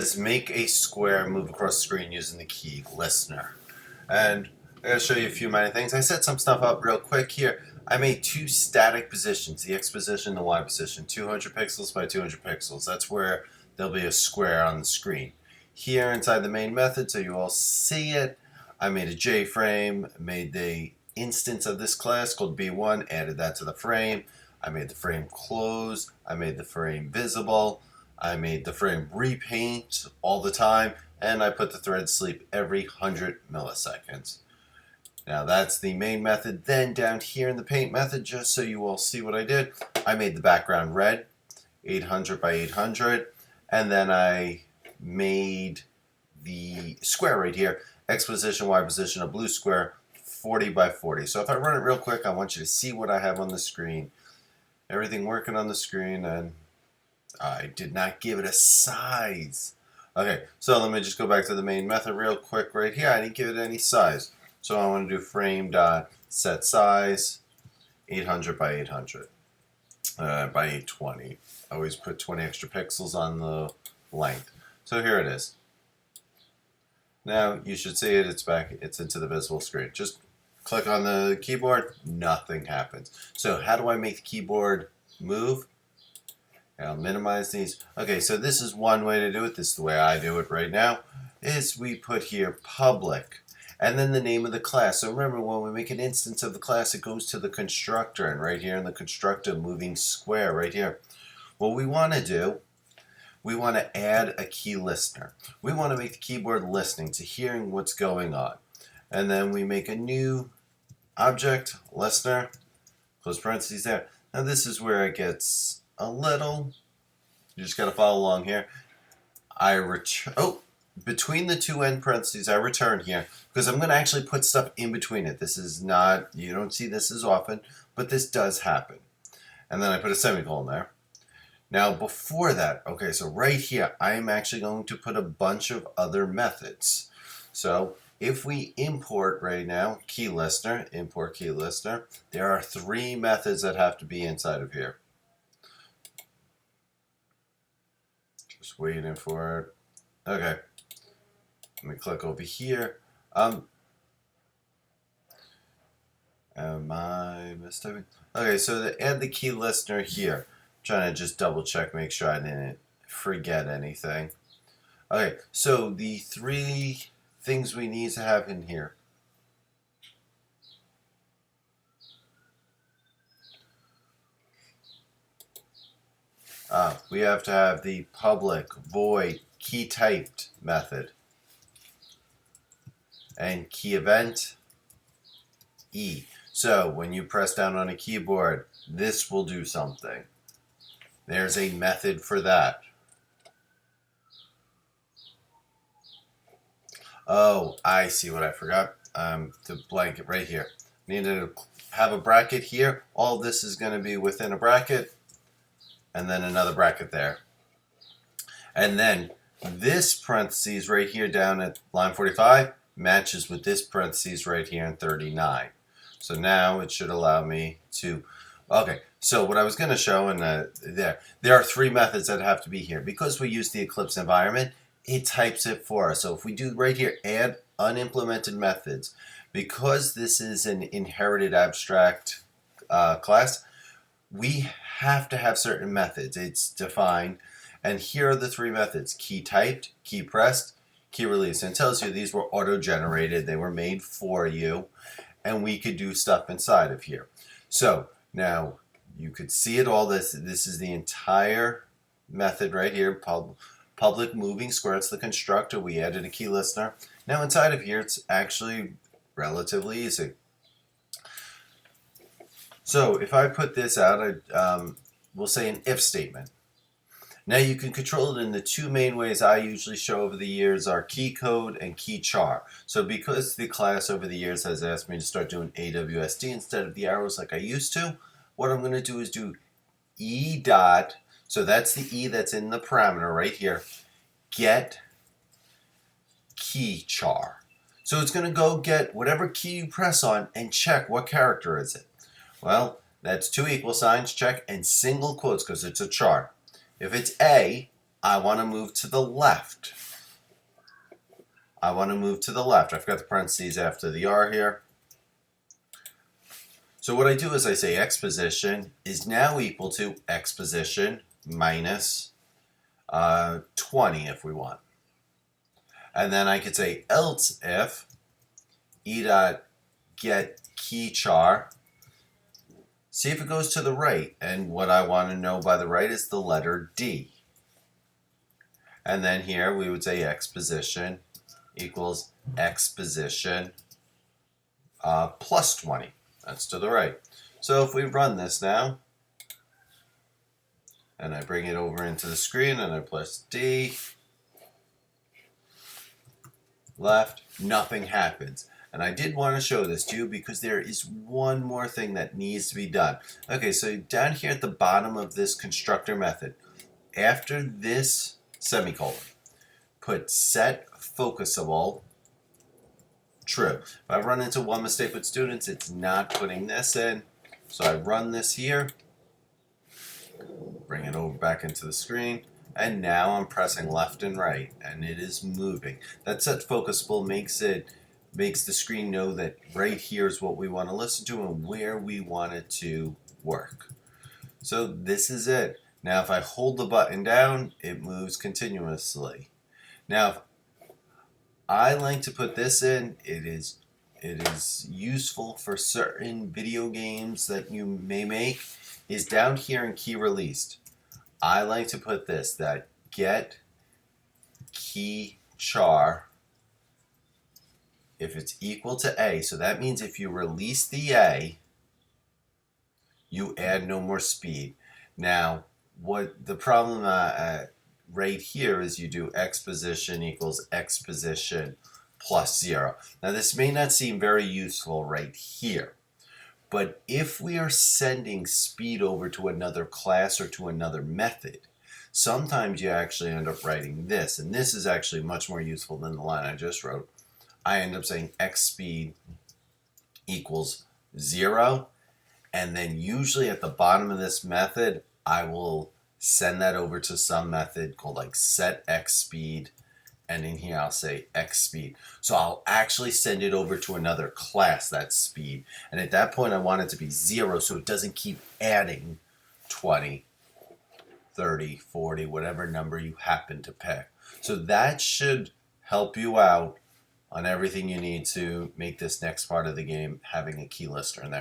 Is make a square move across the screen using the KeyListener. And I'm going to show you a few minor things. I set some stuff up real quick here. I made two static positions, the X position and the Y position, 200 pixels by 200 pixels. That's where there'll be a square on the screen. Here inside the main method, so you all see it, I made a JFrame, made the instance of this class called B1, added that to the frame. I made the frame close, I made the frame visible, I made the frame repaint all the time, and I put the thread sleep every 100 milliseconds. Now that's the main method. Then down here in the paint method, just so you all see what I did, I made the background red, 800 by 800, and then I made the square right here, X position, Y position, a blue square, 40 by 40. So if I run it real quick, I want you to see what I have on the screen. Everything working on the screen, and I did not give it a size. Okay, so let me just go back to the main method real quick right here. I didn't give it any size. So I want to do frame dot set size 800 by 800 by 820. I always put 20 extra pixels on the length. So here it is. Now you should see it. It's back. It's into the visible screen. Just click on the keyboard. Nothing happens. So how do I make the keyboard move? I'll minimize these. Okay, so this is one way to do it. This is the way I do it right now. Is we put here public, and then the name of the class. So remember, when we make an instance of the class, it goes to the constructor, and right here in the constructor, moving square right here. What we want to do, we want to add a key listener. We want to make the keyboard listening to hearing what's going on. And then we make a new object, listener, close parentheses there. Now this is where it gets a little, you just got to follow along here. I return, between the two end parentheses, I return here because I'm going to actually put stuff in between it. This is not, you don't see this as often, but this does happen. And then I put a semicolon there. Now before that, okay, so right here, I'm actually going to put a bunch of other methods. So if we import right now, KeyListener, import KeyListener, there are 3 methods that have to be inside of here. Just waiting for it. Okay. Let me click over here. Am I mistyping? Okay, so to add the key listener here, I'm trying to just double check, make sure I didn't forget anything. Okay, so the 3 things we need to have in here. We have to have the public void key typed method and key event E. So when you press down on a keyboard, this will do something. There's a method for that. Oh, I see what I forgot. The blanket right here. Need to have a bracket here. All this is going to be within a bracket, and then another bracket there. And then this parentheses right here down at line 45 matches with this parentheses right here in 39. So now it should allow me to, okay, so what I was going to show in there are 3 methods that have to be here. Because we use the Eclipse environment, it types it for us. So if we do right here, add unimplemented methods, because this is an inherited abstract class, we have to have certain methods. It's defined. And here are the 3 methods: key typed, key pressed, key released. And it tells you these were auto-generated. They were made for you. And we could do stuff inside of here. So now you could see it all. This is the entire method right here. Public moving square. It's the constructor. We added a key listener. Now inside of here, it's actually relatively easy. So if I put this out, we'll say an if statement. Now you can control it in the 2 main ways I usually show over the years are key code and key char. So because the class over the years has asked me to start doing AWSD instead of the arrows like I used to, what I'm going to do is do E dot, so that's the E that's in the parameter right here, get key char. So it's going to go get whatever key you press on and check what character is it. Well, that's 2 equal signs, check, and single quotes because it's a char. If it's A, I want to move to the left. I want to move to the left. I've got the parentheses after the R here. So what I do is I say x position is now equal to x position minus 20 if we want. And then I could say else if e dot get key char, see if it goes to the right. And what I want to know by the right is the letter D. And then here we would say x position equals x position plus 20. That's to the right. So if we run this now, and I bring it over into the screen and I press D, left, nothing happens. And I did want to show this to you because there is one more thing that needs to be done. Okay, so down here at the bottom of this constructor method, after this semicolon, put set focusable true. If I run into one mistake with students, it's not putting this in. So I run this here, bring it over back into the screen, and now I'm pressing left and right, and it is moving. That set focusable makes the screen know that right here is what we want to listen to and where we want it to work. So this is it. Now if I hold the button down, it moves continuously. Now if I like to put this in, it is useful for certain video games that you may make, is down here in key released. I like to put this, that get key char if it's equal to A. So that means if you release the A, you add no more speed. Now, what the problem right here is you do x position equals x position plus 0. Now this may not seem very useful right here, but if we are sending speed over to another class or to another method, sometimes you actually end up writing this, and this is actually much more useful than the line I just wrote. I end up saying x speed equals 0, and then usually at the bottom of this method, I will send that over to some method called like set x speed, and in here I'll say x speed. So I'll actually send it over to another class, that speed, and at that point I want it to be 0 so it doesn't keep adding 20, 30, 40, whatever number you happen to pick. So that should help you out on everything you need to make this next part of the game having a key listener in there.